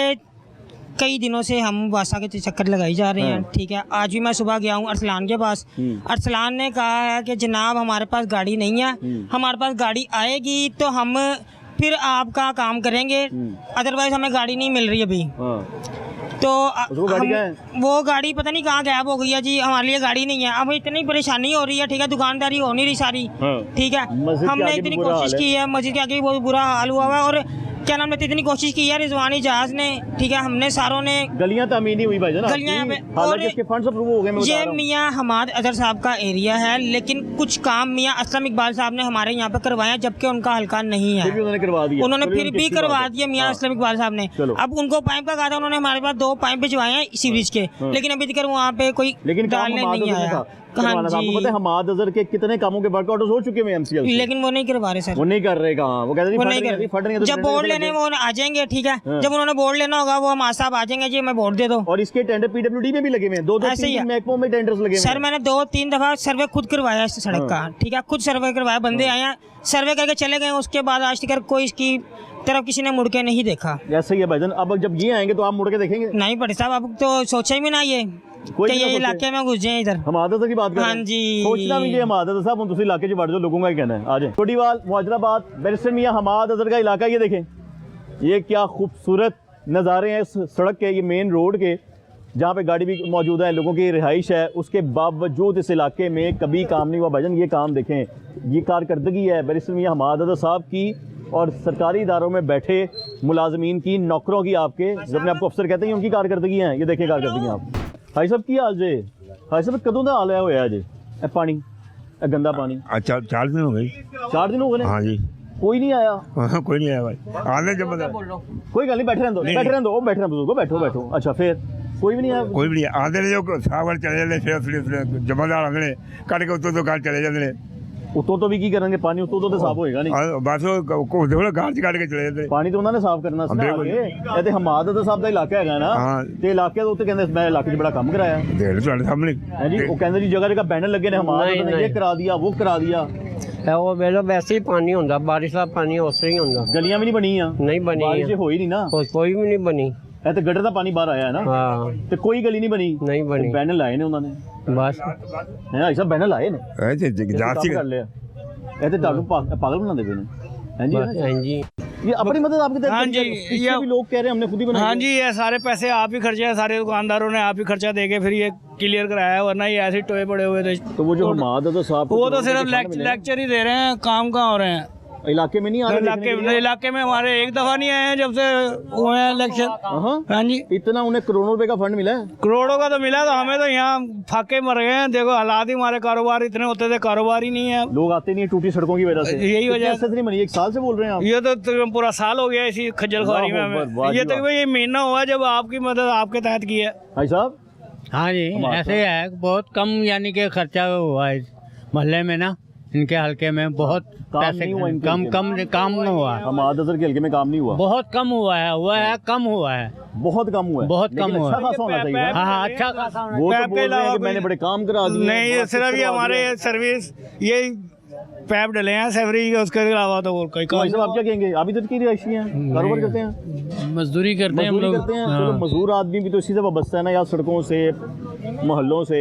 कई दिनों से हम वासा के चक्कर लगाई जा रहे हैं, ठीक है। आज भी मैं सुबह गया हूँ अरसलान के पास। अरसलान ने कहा है कि जनाब हमारे पास गाड़ी नहीं है, हमारे पास गाड़ी आएगी तो हम फिर आपका काम करेंगे, अदरवाइज हमें गाड़ी नहीं मिल रही अभी। तो वो गाड़ी पता नहीं कहाँ गायब हो गई है जी, हमारे लिए गाड़ी नहीं है। अब इतनी परेशानी हो रही है, ठीक है, दुकानदारी हो नहीं रही सारी, ठीक है। हमने इतनी कोशिश की है, मस्जिद के आगे बहुत बुरा हाल हुआ है। और क्या नाम लेते, इतनी कोशिश की है रिजवानी जहाज ने, ठीक है, हमने सारों ने। गलियां तामीर नहीं हुई भाई जान, गलियां यहाँ पे, और इसके फंड्स अप्रूव हो गए। ये मियां हमाद अजहर साहब का एरिया है, लेकिन कुछ काम मियां असलम इकबाल साहब ने हमारे यहाँ पे करवाया, जबकि उनका हल्का नहीं है। उन्होंने करवा दिया, उन्होंने फिर भी करवा दिया मियां असलम इकबाल साहब ने। अब उनको पाइप का कहा था, उन्होंने हमारे पास 2 पाइप भिजवाए हैं सीवरेज के, लेकिन अभी तक वहाँ पे कोई डालने नहीं आया। हाँ जी, आपको पता है हमाद अजहर के कितने कामों के वर्क आउट हो चुके हैं एमसीएल, लेकिन वो नहीं करवा रहे सर। वो नहीं कर रहे, कहाँ वो कहते हैं फट रही है। जब बोर्ड लेने वो आ जाएंगे, ठीक है, जब उन्होंने बोर्ड लेना होगा वो हमारे साहब आ जाएंगे, जी मैं बोर्ड दे दो। और इसके टेंडर पीडब्ल्यूडी में भी लगे हुए हैं, 2-3 महकमों में टेंडर्स लगे हुए हैं। सर मैंने 2-3 दफा सर्वे खुद करवाया इस सड़क का, ठीक है, खुद सर्वे करवाया, बंदे आए हैं सर्वे करके चले गए, उसके बाद आज तक कोई इसकी तरफ किसी ने मुड़ के नहीं देखा। ऐसा ही है भाईजान, अब जब ये आएंगे तो आप मुड़ के देखेंगे? नहीं पड़े साहब, अब तो सोचा ही भी ना ये कोई ये इलाके में घुस जाए इधर। हमाद अजहर की बात कर रहे हैं। हाँ जी, सोचना भी ये हमाद अजहर साहब तुम इलाके च बढ़ जाओ, लोगों का ही कहना है। आ जाए छोटीवाल मुआजराबाद बैरिस्टर मियां हमाद अजहर का इलाका, ये देखें, ये क्या खूबसूरत नज़ारे हैं इस सड़क के, ये मेन रोड के, जहाँ पे गाड़ी भी मौजूद है, लोगों की रिहाइश है, उसके बावजूद इस इलाके में कभी काम नहीं हुआ भाईजान। ये काम देखें, ये कारकर्दगी है बैरिस्टर मियां हमाद अजहर साहब की और सरकारी इदारों में बैठे मुलाजमीन की, नौकरों की, आपके जब अपने आपको अफसर कहते हैं उनकी कारकर्दगी है। ये देखें कारकर्दगी आप। भाई साहब की हाल जे, भाई साहब कदों का हाल है होया जे पानी, गंदा पानी? अच्छा 4 दिन हो गए। 4 दिन हो गए? हाँ जी। कोई नहीं आया? हाँ, कोई नहीं आया भाई, आने जब कोई गल नहीं, बैठे रहने दो, बैठे रहने दो, बैठे रहने दो, बैठो बैठो। अच्छा फिर कोई भी नहीं आया? कोई भी नहीं आते जो सावर चले जाते, फिर जमादार आते कट के उत्तों तो घर चले जाते, उत्तों तो भी की करेंगे, पानी उत्तों तो साफ होएगा नहीं, बस घर च कट के चले जाते। पानी तो उन्होंने साफ करना सी ना आगे। ते हमाद अजहर साहब का इलाका है ना, ते इलाके तो उत्ते कहंदे मैं इलाके च बड़ा काम कराया, देख लो ਤੁਹਾਡੇ सामने है जी। वो कहंदे जी जगह जगह बैनर लगे ने, हमाद अजहर ने ये करा दिया, वो करा दिया। वो वेलो वैसे ही पानी होंदा, बारिश का पानी उस तरह ही होंदा। गलियां भी नहीं बनियां? नहीं बनी, बारिश होई नहीं ना, कोई भी नहीं बनी। ਇਹ ਤੇ ਗਟਰ ਦਾ ਪਾਣੀ ਬਾਹਰ ਆਇਆ ਹੈ ਨਾ? ਹਾਂ। ਤੇ ਕੋਈ ਗਲੀ ਨਹੀਂ ਬਣੀ? ਨਹੀਂ ਬਣੀ। ਬੈਨਰ ਲਾਏ ਨੇ ਉਹਨਾਂ ਨੇ ਬਸ, ਹੈ ਭਾਈ ਸਾਹਿਬ, ਬੈਨਰ ਲਾਏ ਨੇ। ਇਹ ਤੇ ਜਾਤੀ ਕਰ ਲਿਆ, ਇਹ ਤੇ ਤੁਹਾਨੂੰ पागल बनाते पे ने। हाँ जी, हाँ जी, ये अपनी मदद आपके? हाँ जी, ये भी लोग कह रहे हैं हमने खुद ही बनाया। हाँ जी, ये सारे पैसे आप ही खर्चे हैं, सारे दुकानदारों ने आप ही खर्चा देके फिर ये क्लियर कराया, वरना ये ऐसे टोए पड़े हुए थे। तो वो जो हमाद अजहर साहब, वो तो सिर्फ लेक्चर ही दे रहे हैं, काम कहाँ हो रहे हैं? इलाके में नहीं आ रहे? इलाके में हमारे एक दफा नहीं आए हैं जब से हुए हैं इलेक्शन। हाँ जी, इतना उन्हें करोड़ों रुपए का फंड मिला है? करोड़ों का तो मिला, तो हमें तो यहाँ फाके मर गए हैं। देखो हालात ही, हमारे कारोबार इतने होते थे, कारोबार ही नहीं है, लोग आते नहीं, टूटी सड़कों की वजह से। यही वजह से नहीं बनी। 1 साल से बोल रहे हैं आप? ये तो पूरा साल हो गया इसी खज्जल खुआरी में हमें। ये तो ये महीना हुआ जब आपकी मदद आपके तहत की है भाई साहब। हाँ जी, ऐसे है, बहुत कम यानी कि खर्चा हुआ है मोहल्ले में ना, इनके हल्के में बहुत पैसे कम काम हुआ। हमाद अजहर के हल्के में काम नहीं हुआ? बहुत कम हुआ है, कम हुआ है, बहुत कम हुआ है, बहुत कम हुआ है। अच्छा खासा होना चाहिए। हाँ, अच्छा खासा। वो तो बोल रहे हैं कि मैंने बड़े काम करा दिए। नहीं, सिर्फ ये हमारे सर्विस, ये पैप डले हैं सेवरी के, उसके अलावा तो और कोई काम। आप क्या कहेंगे? आप इधर की रिहायशी हैं, कारोबार करते हैं, मजदूरी करते हैं हम लोग। चलो मजदूर आदमी भी तो इसी से वाबस्ता है ना, या सड़कों से, मोहल्लों से।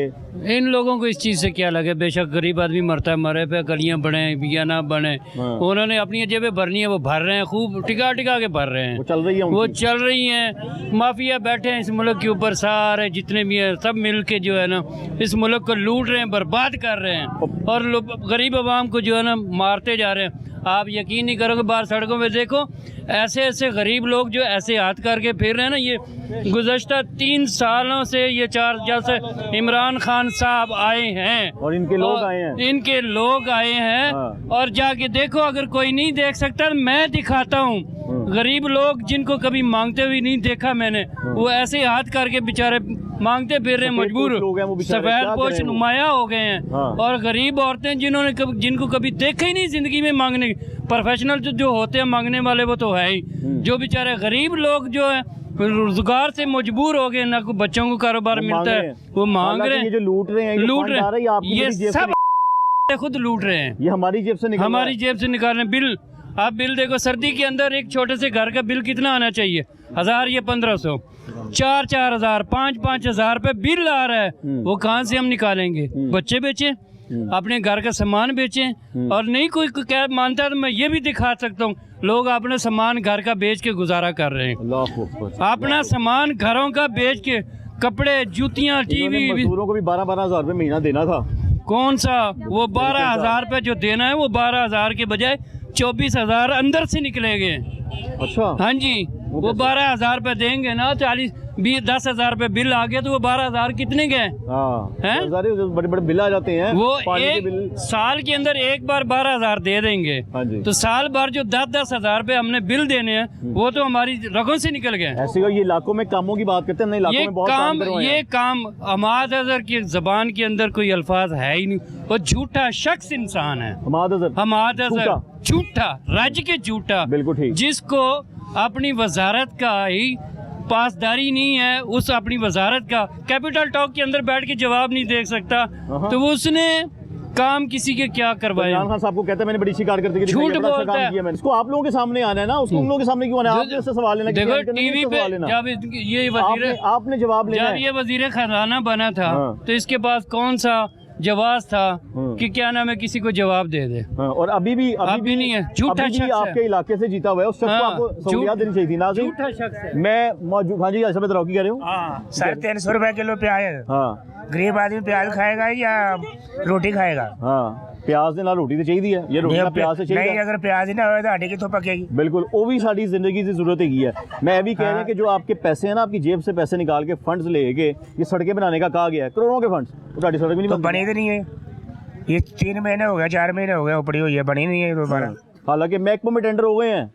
इन लोगों को इस चीज़ से क्या लगे, बेशक गरीब आदमी मरता है, मरे पे गलियां बने या ना बने, उन्होंने अपनी जेबें भरनी है, वो भर रहे हैं, खूब टिका के भर रहे हैं, वो चल रही हैं। माफिया बैठे हैं इस मुल्क के ऊपर, सारे जितने भी हैं सब मिल के जो है ना इस मुल्क को लूट रहे हैं, बर्बाद कर रहे हैं, और गरीब आवाम को जो है ना मारते जा रहे हैं। आप यकीन नहीं करोगे, बाहर सड़कों में देखो, ऐसे ऐसे गरीब लोग जो ऐसे हाथ करके फिर रहे हैं ना। ये गुज़श्ता 3 सालों से ये 4 जब से इमरान खान साहब आए हैं, और इनके लोग आए हैं, इनके लोग आए हैं। और जाके देखो, अगर कोई नहीं देख सकता मैं दिखाता हूँ। गरीब लोग जिनको कभी मांगते हुए नहीं देखा मैंने, वो ऐसे हाथ करके बेचारे मांगते फिर रहे, मजबूर, सफेद पोश नुमाया हो गए हैं। और गरीब औरतें जिनको कभी देखा ही नहीं जिंदगी में मांगने, प्रोफेशनल जो होते हैं मांगने वाले वो तो है ही, जो बेचारे गरीब लोग जो है रोजगार से मजबूर हो गए, ना को बच्चों को कारोबार मिलता है, वो मांग रहे हैं, जो लूट रहे हैं, ये सब खुद लूट रहे हैं, ये हमारी जेब से निकाल रहे हैं। बिल आप बिल देखो, सर्दी के अंदर एक छोटे से घर का बिल कितना आना चाहिए? 1000 या 1500, 4-4 हज़ार, 5-5 हज़ार रुपये बिल आ रहा है। वो कहाँ से हम निकालेंगे? बच्चे बेचे, अपने घर का सामान बेचें, और नहीं कोई क्या मानता तो मैं ये भी दिखा सकता हूँ, लोग अपना सामान घर का बेच के गुजारा कर रहे हैं। अपना सामान घरों का बेच के, कपड़े, जूतियाँ, टीवी, मजदूरों को भी 12-12 हज़ार रुपये महीना देना था। कौन सा वो 12 हज़ार रुपये जो देना है, वो 12 हज़ार के बजाय 24,000 अंदर से निकलेंगे। अच्छा हाँ जी, वो 12,000 रुपये देंगे ना, 10,000 रुपये बिल आ गया तो वो 12,000 कितने के हैं? बड़े बड़े बिल आ जाते हैं वो पानी के एक बिल। साल के अंदर एक बार 12,000 दे देंगे। हाँ जी। तो साल भर जो 10,000 रुपये हमने बिल देने हैं वो तो हमारी रगों से निकल गए। ऐसे ये इलाकों में कामों की बात करते हैं, इलाकों में बहुत काम करवाए हैं। ये काम हमाद अजहर की जबान के अंदर कोई अल्फाज है ही नहीं, वो झूठा शख्स इंसान है। हमाद अजहर झूठा, राज्य के झूठा, बिल्कुल ठीक, जिसको अपनी वजारत का ही पासदारी नहीं है, उस अपनी वजारत का कैपिटल टॉक के अंदर बैठ के जवाब नहीं दे सकता, तो वो उसने काम किसी के क्या करवाया। इमरान खान साहब को कहते हैं मैंने बड़ी अच्छी कारकर्दगी दिखाई है, झूठ बड़ा अच्छा बोलता काम है। किया मैंने। इसको आप लोगों के सामने आना है ना, उसको उन लोगों के सामने क्यों आना है? आपने उससे सवाल लेना, देखो टीवी पे जब ये वजीर आपने जवाब लेना जब ये वजीर खजाना बना था तो इसके पास कौन सा जवाब था कि क्या नाम है किसी को जवाब दे दे। और अभी भी नहीं है, झूठा शख्स है। आपके इलाके से जीता हुआ है, उस शख्स को आपको सहूलियत देनी चाहिए थी। नाज़रीन, झूठा शख्स है। मैं मौजूद, हाँ जी असमत रौकी कह रहे हूँ। 350 रुपए किलो प्याज। हाँ, गरीब आदमी प्याज खाएगा या रोटी खाएगा? हाँ, प्याज ਦੇ ਨਾਲ ਰੋਟੀ ਤੇ ਚਾਹੀਦੀ ਹੈ, ਇਹ ਰੋਟੀ ਨਾਲ ਪਿਆਜ਼ ਤੇ ਚਾਹੀਦਾ नहीं, अगर प्याज ही ना हो तो आटे कितों पकेगी? बिल्कुल, वो भी साड़ी जिंदगी की जरूरत है। मैं अभी कह रहा हूँ कि जो आपके पैसे हैं ना, आपकी जेब से पैसे निकाल के फंड्स लेके ये सड़कें बनाने का कहा गया है, करोड़ों के फंड्स, वो सड़क भी नहीं बनी तो नहीं है। ये 3 महीने हो गए, 4 महीने हो गए उपड़ी हुई है, बनी नहीं है दोबारा। हालांकि महकमों में टेंडर हो गए हैं,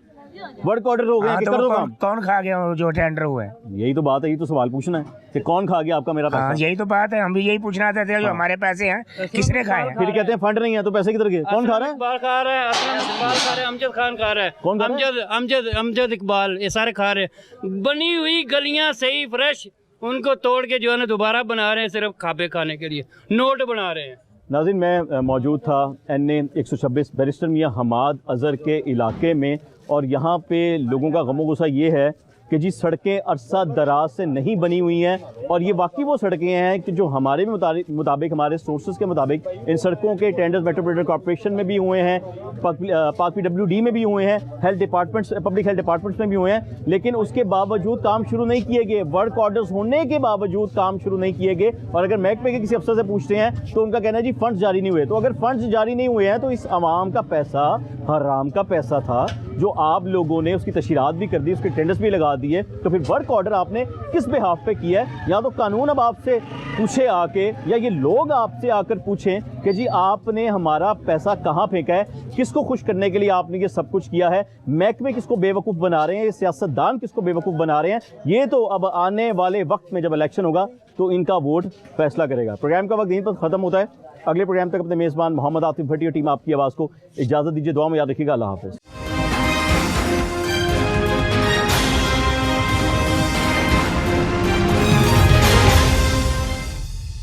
वर्क ऑर्डर हो गए हैं, तो करो कौन, कौन खा गया जो टेंडर हुआ है? यही तो बात है, यही तो सवाल पूछना है कि कौन खा गया आपका मेरा पैसा। यही तो बात है, हम भी यही पूछना चाहते हैं, जो हमारे पैसे हैं किसने खाए हैं? फिर कहते हैं फंड नहीं है तो पैसे किधर गए? कौन खा रहा है? इकबाल खा रहा है, इकबाल खा रहा है, अमजद खान खा रहा है। कौन खा रहा है? अमजद इकबाल, ये सारे खा रहे हैं। बनी हुई गलियां सही फ्रेश, उनको तोड़ के जो है ना दोबारा बना रहे हैं, सिर्फ खाबे खाने के लिए नोट बना रहे हैं। नाज़रीन, मैं मौजूद था NA 126 बैरिस्टर मियां हमाद अजहर के इलाके में, और यहाँ पे लोगों का गमो गुस्सा ये है कि जी सड़कें अरसा दराज से नहीं बनी हुई हैं, और ये वाकई वो सड़कें हैं कि जो हमारे भी मुताबिक हमारे सोर्सेज के मुताबिक इन सड़कों के टेंडर्स मेट्रोपॉलिटन कॉर्पोरेशन में भी हुए हैं, पाक PWD में भी हुए हैं, health departments, public health departments में भी हुए हैं, लेकिन उसके बावजूद काम शुरू नहीं किए गए। वर्क ऑर्डर्स होने के बावजूद काम शुरू नहीं किए गए, और अगर महकमे के किसी अफसर से पूछते हैं तो उनका कहना है जी फंड्स जारी नहीं हुए। तो अगर फंड्स जारी नहीं हुए हैं तो इस आवाम का पैसा हराम का पैसा था, जो आप लोगों ने उसकी तशरीहात भी कर दी, उसके टेंडर्स भी लगा दिए, तो फिर वर्क ऑर्डर आपने किस बिहाफ पे किया है? या तो कानून अब आपसे पूछे आके, या ये लोग आपसे आकर पूछें कि जी आपने हमारा पैसा कहाँ फेंका है, किसको खुश करने के लिए आपने ये सब कुछ किया है, महकमे किसको बेवकूफ़ बना रहे हैं, ये सियासतदान किसको बेवकूफ़ बना रहे हैं। ये तो अब आने वाले वक्त में जब इलेक्शन होगा तो इनका वोट फैसला करेगा। प्रोग्राम का वक्त यहीं पर ख़त्म होता है। अगले प्रोग्राम तक अपने मेज़बान मोहम्मद आतिफ भट्टी और टीम आपकी आवाज़ को इजाज़त दीजिए। दुआ में याद रखिएगा। अल्लाह हाफ़िज़।